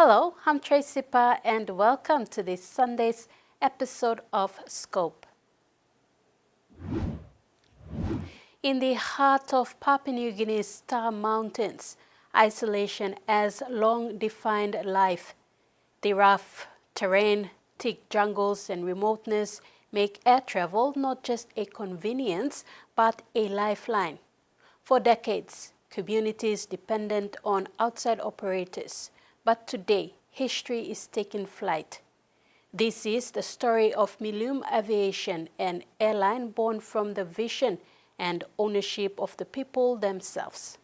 Hello, I'm Tracy Pa and welcome to this Sunday's episode of Scope. In the heart of Papua New Guinea's Star Mountains, isolation has long defined life. The rough terrain, thick jungles and remoteness make air travel not just a convenience but a lifeline. For decades, communities depended on outside operators, but today history is taking flight. This is the story of Milum Aviation, an airline born from the vision and ownership of the people themselves.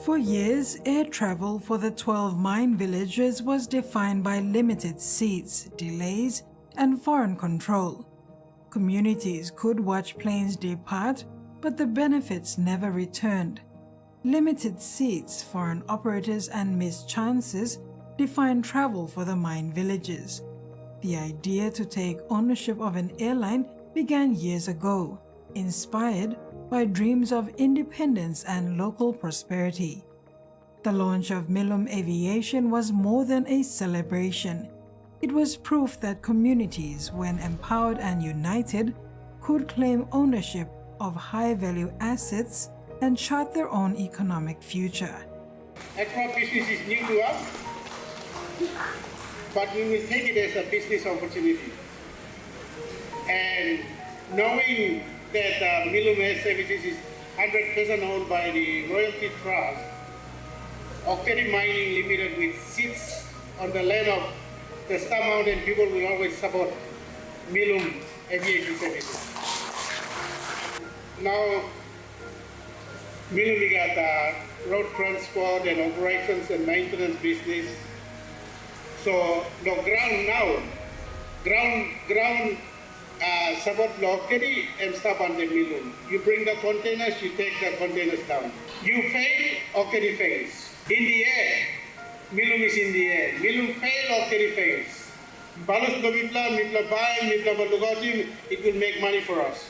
For years, air travel for the 12 mine villages was defined by limited seats, delays, and foreign control. Communities could watch planes depart, but the benefits never returned. Limited seats, foreign operators, and missed chances defined travel for the mine villages. The idea to take ownership of an airline began years ago, inspired by dreams of independence and local prosperity. The launch of Milum Aviation was more than a celebration. It was proof that communities, when empowered and united, could claim ownership of high-value assets and chart their own economic future. Aircraft business is new to us, but we will take it as a business opportunity. And knowing that Milum Air Services is 100% owned by the Royalty Trust, Okteri Mining Limited, which sits on the land of the Star Mountain people, will always support Milum Aviation Services. Now, Milum, we got road transport and operations and maintenance business. So the ground support Okteri and stop on the Milum. You bring the containers, you take the containers down. You fail, Okteri fails. In the air, Milum is in the air. Milum fail, Okteri fails. Balas mitla buy, mitla balugati, it will make money for us.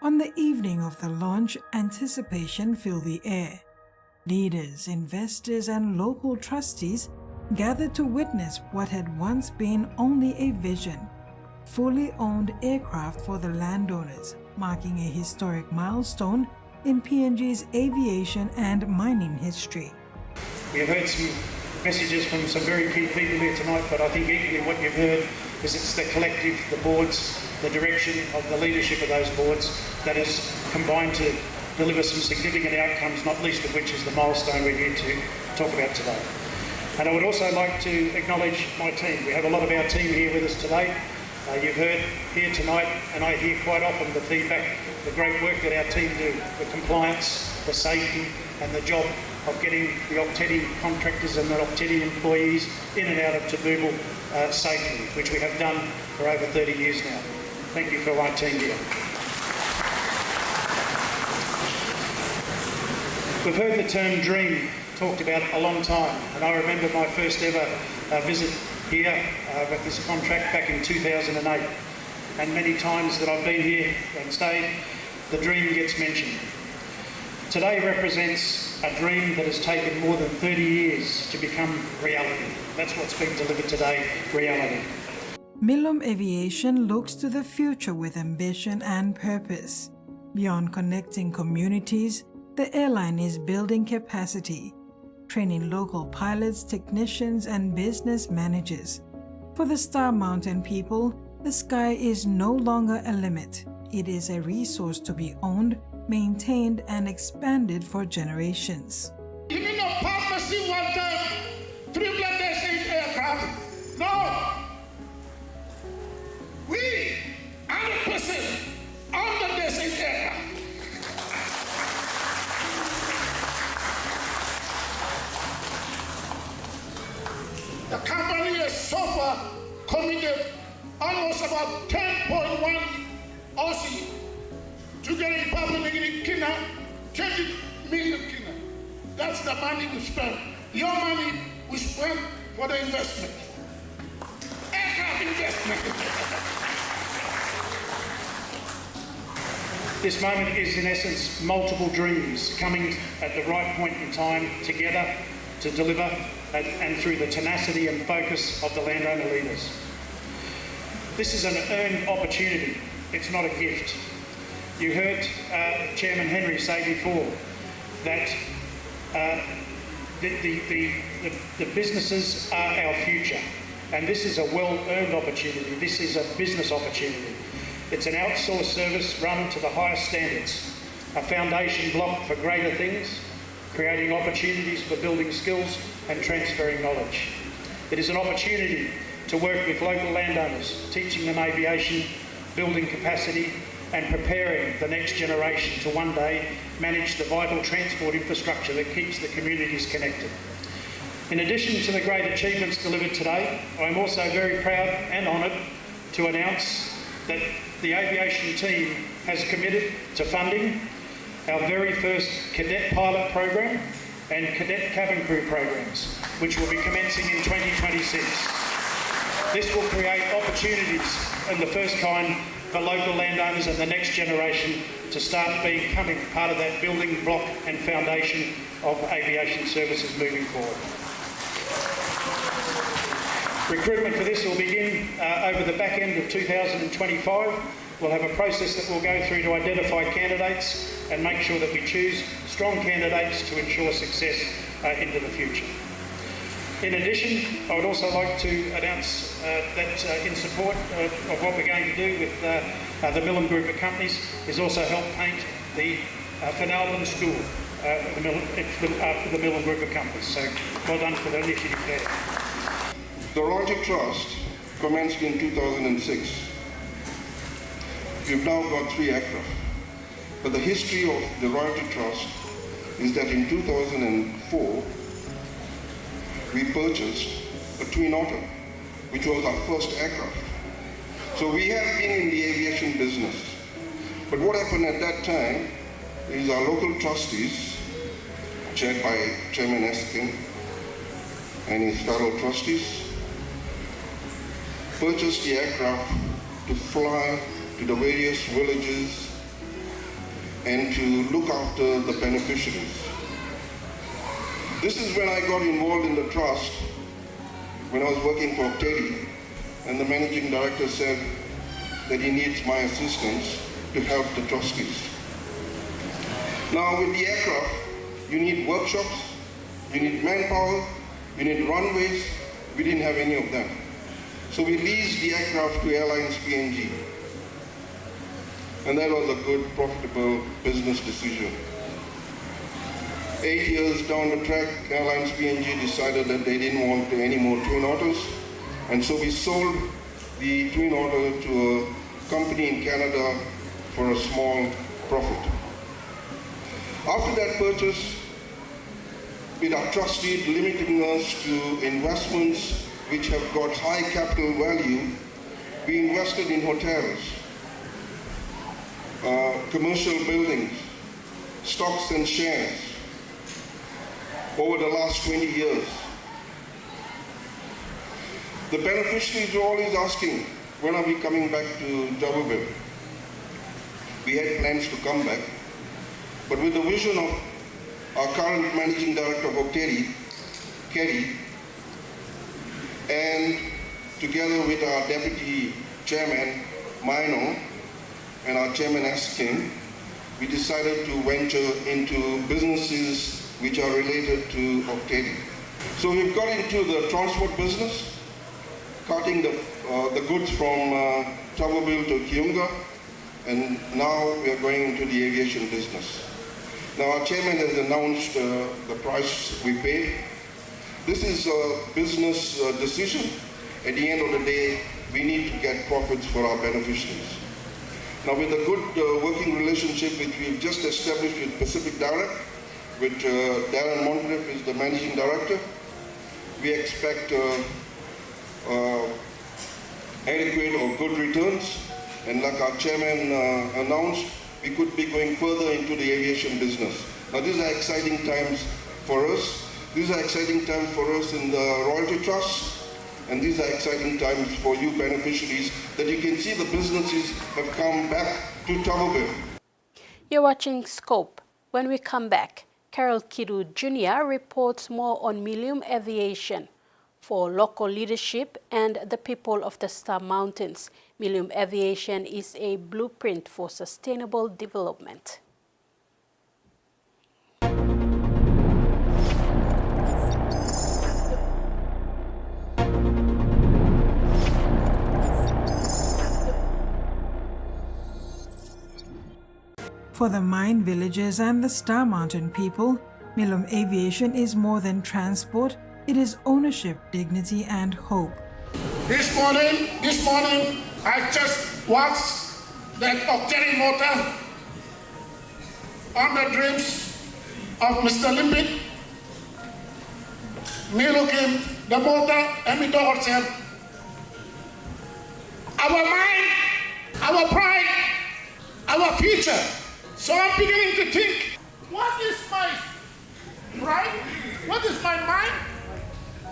On the evening of the launch, anticipation filled the air. Leaders, investors, and local trustees gathered to witness what had once been only a vision. Fully owned aircraft for the landowners, marking a historic milestone in PNG's aviation and mining history. We have heard some messages from some very key people here tonight, but I think equally what you've heard is it's the collective, the boards, the direction of the leadership of those boards that has combined to deliver some significant outcomes, not least of which is the milestone we're here to talk about today. And I would also like to acknowledge my team. We have a lot of our team here with us today. You've heard here tonight, and I hear quite often the feedback, the great work that our team do, the compliance, the safety, and the job of getting the Okteri contractors and the Okteri employees in and out of Tabubu safely, which we have done for over 30 years now. Thank you for our team here. We've heard the term dream talked about a long time, and I remember my first ever visit here with this contract back in 2008, and many times that I've been here and stayed, the dream gets mentioned. Today represents a dream that has taken more than 30 years to become reality. That's what's been delivered today, reality. Milum Aviation looks to the future with ambition and purpose. Beyond connecting communities, the airline is building capacity, training local pilots, technicians, and business managers. For the Star Mountain people, the sky is no longer a limit. It is a resource to be owned, maintained, and expanded for generations. You mean a purposely wanted 308 aircraft? No! We 100% own the Dash 8 aircraft. The company has so far committed almost about 10.1 Aussie to getting Papua New Guinea kina 20 million kina. That's the money we spend. Your money we spend for the investment. Aircraft investment. This moment is in essence multiple dreams coming at the right point in time together to deliver and through the tenacity and focus of the landowner leaders. This is an earned opportunity, it's not a gift. You heard Chairman Henry say before that the businesses are our future, and this is a well-earned opportunity. This is a business opportunity. It's an outsourced service run to the highest standards, a foundation block for greater things, creating opportunities for building skills and transferring knowledge. It is an opportunity to work with local landowners, teaching them aviation, building capacity and preparing the next generation to one day manage the vital transport infrastructure that keeps the communities connected. In addition to the great achievements delivered today, I'm also very proud and honoured to announce that the aviation team has committed to funding our very first cadet pilot program and cadet cabin crew programs, which will be commencing in 2026. This will create opportunities in the first kind for local landowners and the next generation to start becoming part of that building block and foundation of aviation services moving forward. Recruitment for this will begin over the back end of 2025. We'll have a process that we'll go through to identify candidates and make sure that we choose strong candidates to ensure success into the future. In addition, I would also like to announce that in support of what we're going to do with the Millen Group of companies is also help paint the Finalban School for the Millen Group of companies. So well done for the initiative there. The Royalty Trust commenced in 2006. We've now got 3 aircraft. But the history of the Royalty Trust is that in 2004, we purchased a Twin Otter, which was our first aircraft. So we have been in the aviation business. But what happened at that time is our local trustees, chaired by Chairman Eskin and his fellow trustees, purchased the aircraft to fly to the various villages and to look after the beneficiaries. This is when I got involved in the trust, when I was working for Teddy, and the managing director said that he needs my assistance to help the trustees. Now with the aircraft, you need workshops, you need manpower, you need runways. We didn't have any of that. So we leased the aircraft to Airlines PNG. And that was a good, profitable business decision. 8 years down the track, Airlines PNG decided that they didn't want any more Twin Otters. And so we sold the Twin Otter to a company in Canada for a small profit. After that purchase, with our trustee limiting us to investments which have got high capital value, we invested in hotels, commercial buildings, stocks and shares over the last 20 years. The beneficiaries were always asking, when are we coming back to Jabobil? We had plans to come back, but with the vision of our current Managing Director of Octeri, Kerry, and together with our Deputy Chairman, Maino, and our Chairman Eskin, we decided to venture into businesses which are related to Octeri. So we've got into the transport business, carting the goods from Jabobil to Kiunga, and now we are going into the aviation business. Now our chairman has announced the price we pay. This is a business decision. At the end of the day, we need to get profits for our beneficiaries. Now with a good working relationship which we've just established with Pacific Direct, which Darren Moncrief is the managing director, we expect adequate or good returns. And like our chairman announced, we could be going further into the aviation business. Now these are exciting times for us. These are exciting times for us in the Royalty Trust. And these are exciting times for you beneficiaries that you can see the businesses have come back to Turtle Bay. You're watching Scope. When we come back, Carol Kidu Jr. reports more on Milium Aviation. For local leadership and the people of the Star Mountains, Milium Aviation is a blueprint for sustainable development. For the mine villagers and the Star Mountain people, Milium Aviation is more than transport, it is ownership, dignity, and hope. This morning, I just watched that Octane motor on the dreams of Mr. Limpet. Me looking the motor and me talk ourselves. Our mind, our pride, our future. So I'm beginning to think, what is my pride? What is my mind?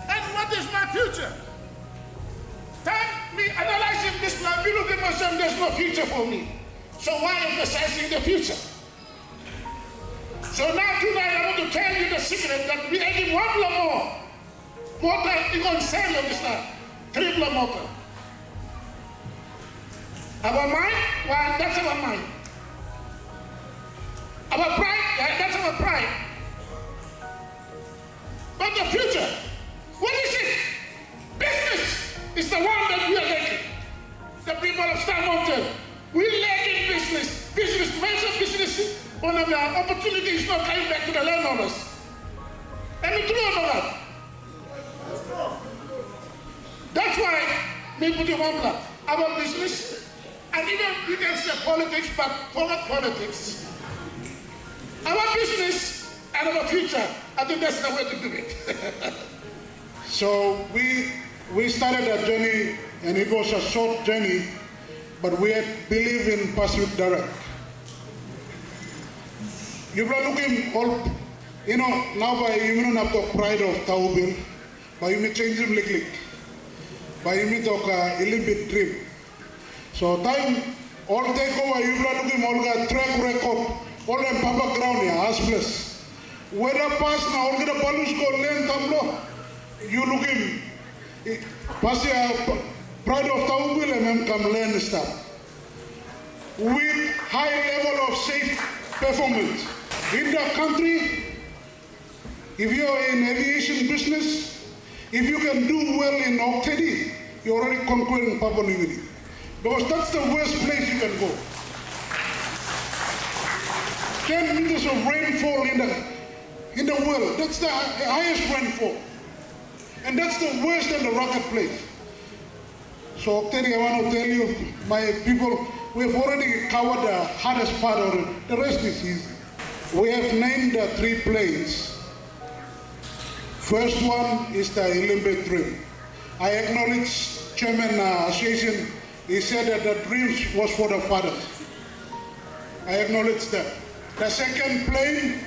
And what is my future? Time me analyzing this life, me looking at myself, there's no future for me. So why emphasizing the future? So now tonight I want to tell you the secret that we adding one block more. Motor is going to sell on this land. 3 block motor. Our mind, well, that's our mind. Our pride, that's our pride. But the future, what is it? Business is the one that we are lacking. The people of Star Mountain, we lack in business. Business, major business, one of the opportunities is not coming back to the landowners. And we true about that. That's why we put in one block. Our business, and even you can say politics, but forget politics. Our business and our future, I think that's the way to do it. So we started a journey, and it was a short journey, but we believe in pursuit direct. You are looking all, now by you don't have the pride of Taubil, but you may change him like, but you may talk a little bit dream. So time, all take over, you are looking all the track record, all the Papa ground here, as plus. Whether pass now, all the balloons go lane tamlo, you look him. Pass your pride of Taubil and then come learn stuff. With high level of safe performance. In the country, if you are in aviation business, if you can do well in Octedi, you're already conquering Papua New Guinea. Because that's the worst place you can go. 10 meters of rainfall in the world, that's the highest rainfall. And that's the worst and the rugged place. So Octedi, I want to tell you, my people, we've already covered the hardest part of it. The rest is easy. We have named the 3 planes. First one is the Ilimbe Dream. I acknowledge Chairman Association, he said that the dreams was for the fathers. I acknowledge that. The second plane,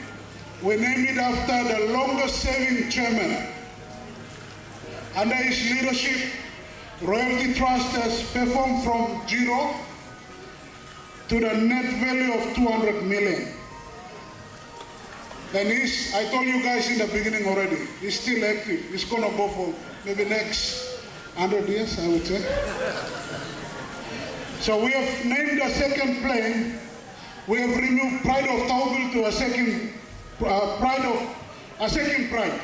we named it after the longest serving chairman. Under his leadership, Royalty Trust has performed from 0 to the net value of 200 million. And I told you guys in the beginning already, he's still active. He's gonna go for maybe next 100 years, I would say. So we have named the second plane. We have removed Pride of Taubil to a second pride.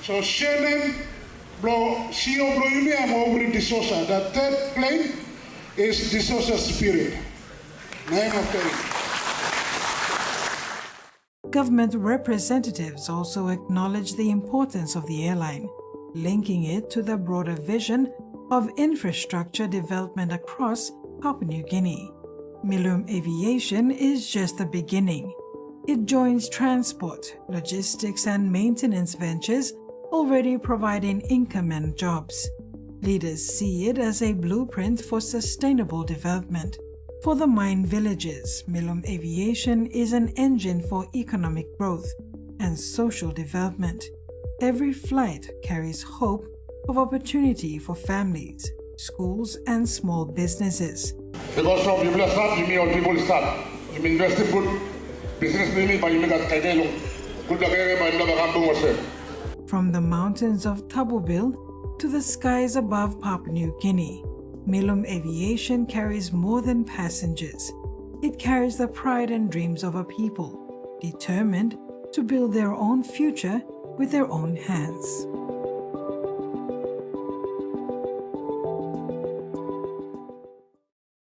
So Shannon, CEO Bloyumi, I'm over De Sosa. The third plane is De Sosa Spirit. Name of the Government representatives also acknowledge the importance of the airline, linking it to the broader vision of infrastructure development across Papua New Guinea. Milium Aviation is just the beginning. It joins transport, logistics, and maintenance ventures, already providing income and jobs. Leaders see it as a blueprint for sustainable development. For the mine villages, Milium Aviation is an engine for economic growth and social development. Every flight carries hope of opportunity for families, schools, and small businesses. Because from you will start, you mean all people start. You mean invest in good business, maybe by you make a kagelo. Good kagelo by another camping was there. From the mountains of Tabubil to the skies above Papua New Guinea, Milum Aviation carries more than passengers. It carries the pride and dreams of a people, determined to build their own future with their own hands.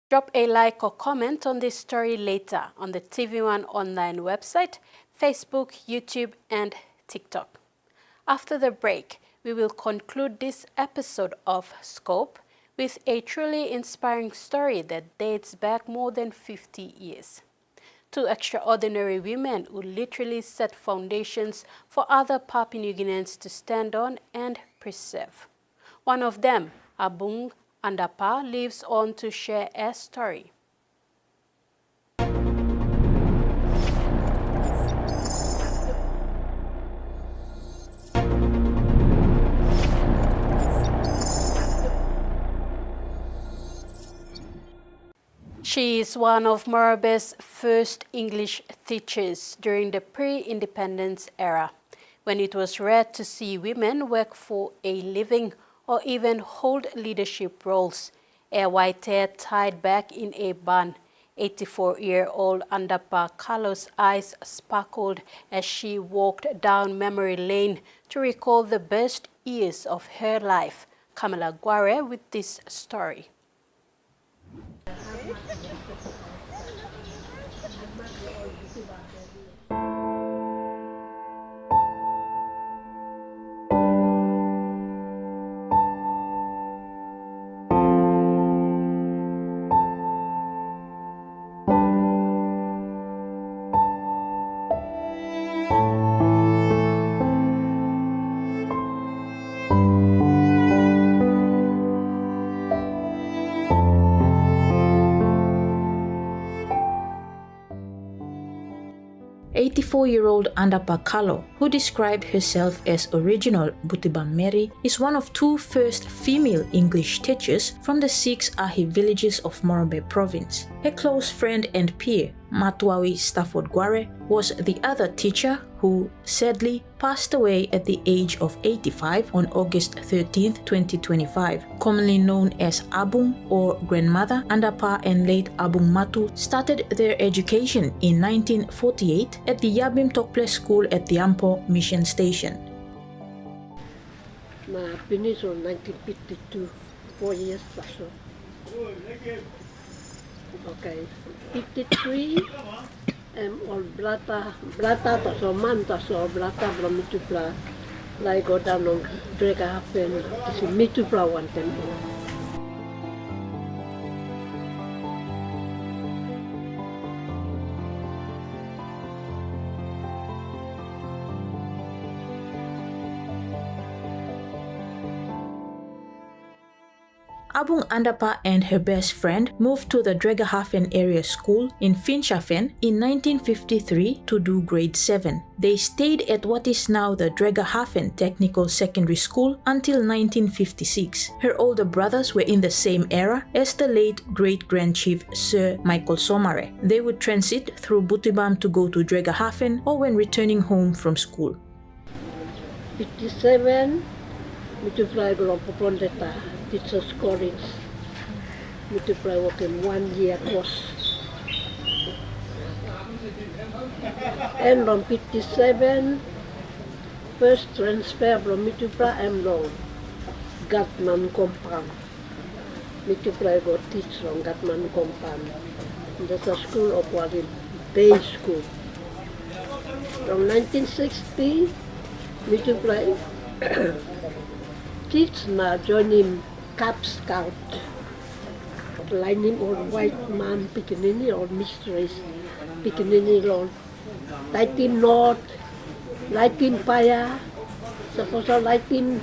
Drop a like or comment on this story later on the TV1 online website, Facebook, YouTube, and TikTok. After the break, we will conclude this episode of Scope with a truly inspiring story that dates back more than 50 years. Two extraordinary women who literally set foundations for other Papua New Guineans to stand on and preserve. One of them, Abung Andapa, lives on to share a story. She is one of Morobe's first English teachers during the pre-independence era, when it was rare to see women work for a living or even hold leadership roles. A white hair tied back in a bun, 84-year-old Andapa Carlos' eyes sparkled as she walked down memory lane to recall the best years of her life. Kamala Guare with this story. Year-old Andapa Kalo, who described herself as original Butibam Mary, is one of two first female English teachers from the 6 Ahi villages of Morobe province. Her close friend and peer, Matuawi Stafford Guare, was the other teacher who sadly passed away at the age of 85 on August 13, 2025. Commonly known as Abung or grandmother, Andapa and late Abung Matu started their education in 1948 at the Yabim Tokple School at the Ampo Mission Station. I finished in 1952, 4 years or so. Okay, 53, all blata to so man to so blata from Mitupla, like go down on Drega Hafen, to Mitupla one time. Abung Andapa and her best friend moved to the Dregahafen area school in Finchafen in 1953 to do grade 7. They stayed at what is now the Dregahafen Technical Secondary School until 1956. Her older brothers were in the same era as the late great-grand chief Sir Michael Somare. They would transit through Butibam to go to Dregahafen or when returning home from school. 57, Mitupla Glopopondeta. Teachers college, Mitupla working 1 year course. And on 57, first transfer from Mitupla Amlong, Gatman compound. Mitupla go teach on Gatman compound. That's a school of what is day school. From 1960, Mitupla teach na joining Cub Scout. Lining or white man Picanini or mistress Picanini Lord. Lighting North, lighting Paya, suppose lighting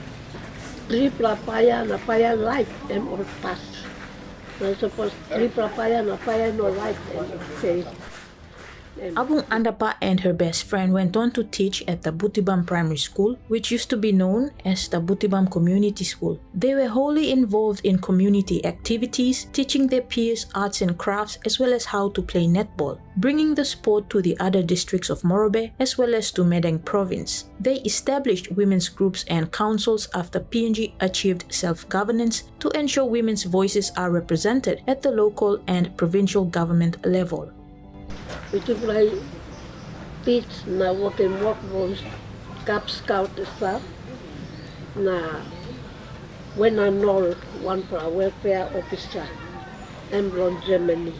Tripla Paya, na Paya light and all pass. So suppose Tripla Paya, na Paya no light and say. Abung Andapa and her best friend went on to teach at the Butibam Primary School, which used to be known as the Butibam Community School. They were wholly involved in community activities, teaching their peers arts and crafts as well as how to play netball, bringing the sport to the other districts of Morobe as well as to Medang province. They established women's groups and councils after PNG achieved self-governance to ensure women's voices are represented at the local and provincial government level. Itu mulai teach na work was Cub Scout stuff. Na when I know one for a welfare officer, I'm from Germany.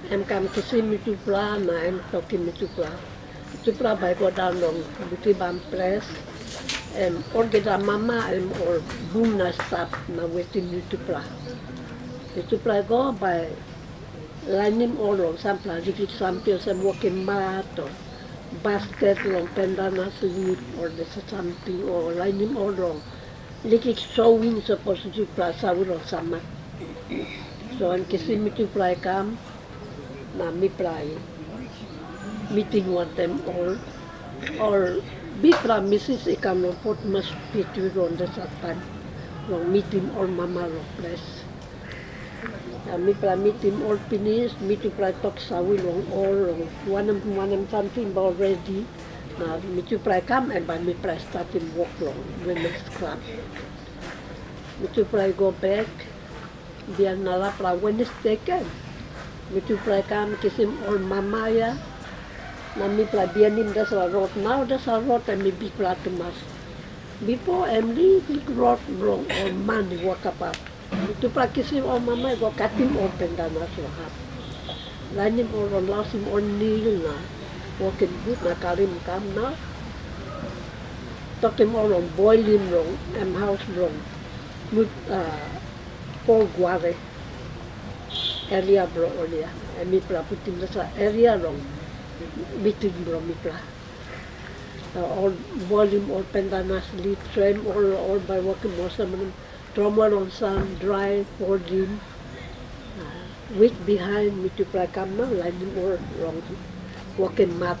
I'm come to see me to plan, I'm talking me to plan. To plan by go down on Butibam Press, and or get a mama and or boom na stuff na waiting me to plan. To plan go by lining all on some plastic samples and walking mat or basket long pendana sleep or the something or lining all wrong. Liking sewing supposed to plus I will summer. So I'm kissing me to play come. Na me play meeting with them all or be from Mrs. Ekano Port must be to on the Satan. Long meeting all mama long place. Me play meeting all finish, me to play talk sawi long all one something already. Now me to play come and by me play starting walk long women's club. Me to play go back. Biar nala play Wednesday kan. Me to play come kiss him all mama ya. Now me play biar him that's a road now that's a road and me big play to mas. Before I'm big road long or man walk up. To practice him on mama go cut him open down as well have. Line him all on lost him on kneel na. Walking good na karim come now. Talk him all on boil him wrong and house wrong. With Paul Guare area bro earlier. And me put him that's area wrong. Meeting bro me pla. All boil him all pendana sleep train all by walking more some Trauma on some dry for him. Week behind me to play camera, lining more wrong. Walking mat,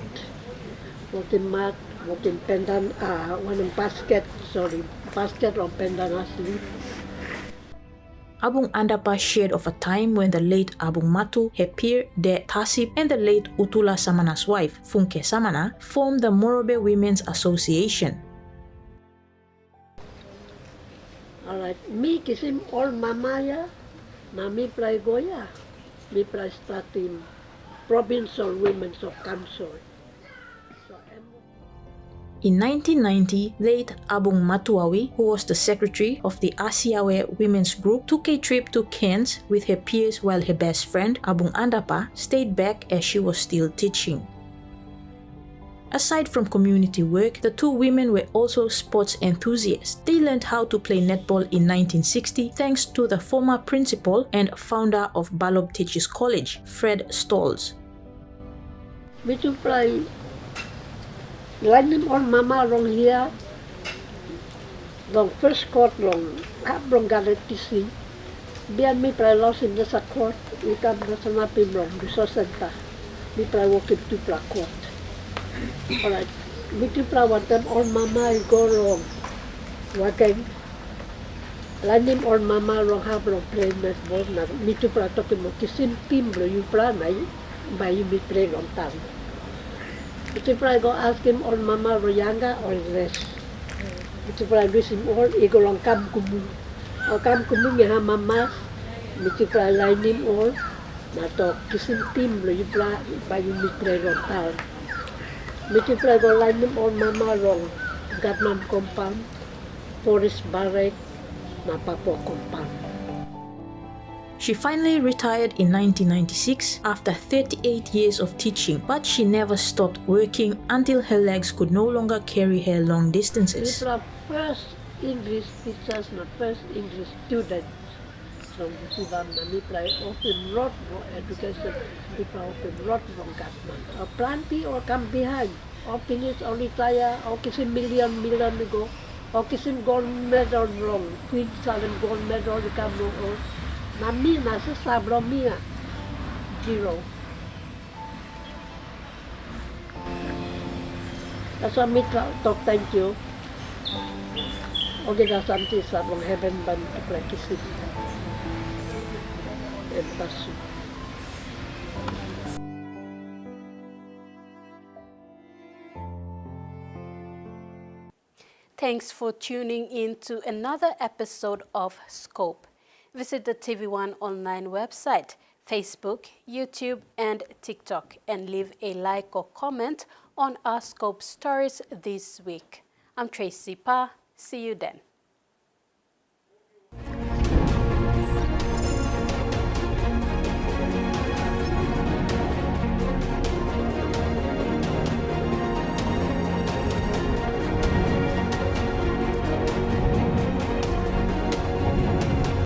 walking pendant, one basket on pendant asleep. Abung Andapa shared of a time when the late Abung Matu, her peer, De Tasip, and the late Utula Samana's wife, Funke Samana, formed the Morobe Women's Association. Alright, me kisim all mama ya, na me play goya, me play starting provincial women's of council. In 1990, late Abung Matuawi, who was the secretary of the Asiawe Women's Group, took a trip to Cairns with her peers while her best friend, Abung Andapa, stayed back as she was still teaching. Aside from community work, the two women were also sports enthusiasts. They learned how to play netball in 1960 thanks to the former principal and founder of Balob Teachers College, Fred Stolz. Me to play lining on mama long here, long first court long, cap long galetisi. Biar me play lost in the court, we come to Sanapi long, the center. Me play walking to play court. Alright, me to play one time on mama go wrong. Walking, lining on mama long have long play netball. Na me to play talking about kissing team bro you play na, by you me play long time. If I go ask him on mama royanga or rest. If I do him all, he go long kam kumu. Or kam kumu ya mama. If I line him all, na talk kissing team lo you play by you meet play on town. If I go line him on mama wrong. Gatman compound, forest barrack, na Papua compound. She finally retired in 1996 after 38 years of teaching, but she never stopped working until her legs could no longer carry her long distances. We first English teachers, my first English student from Butibam, we play open road for education, we play open road from government. Or plenty or come behind, or finish or retire, or kissing million ago, or kissing gold medal wrong, Queen Salem gold medal come wrong. Nami nasa sabromia, 0. Asa mitra talk thank you. Oke dah santi sa long heaven ban aplikasi. Pasu. Thanks for tuning in to another episode of Scope. Visit the TV1 online website, Facebook, YouTube, and TikTok, and leave a like or comment on our Scope stories this week. I'm Tracy Pa. See you then.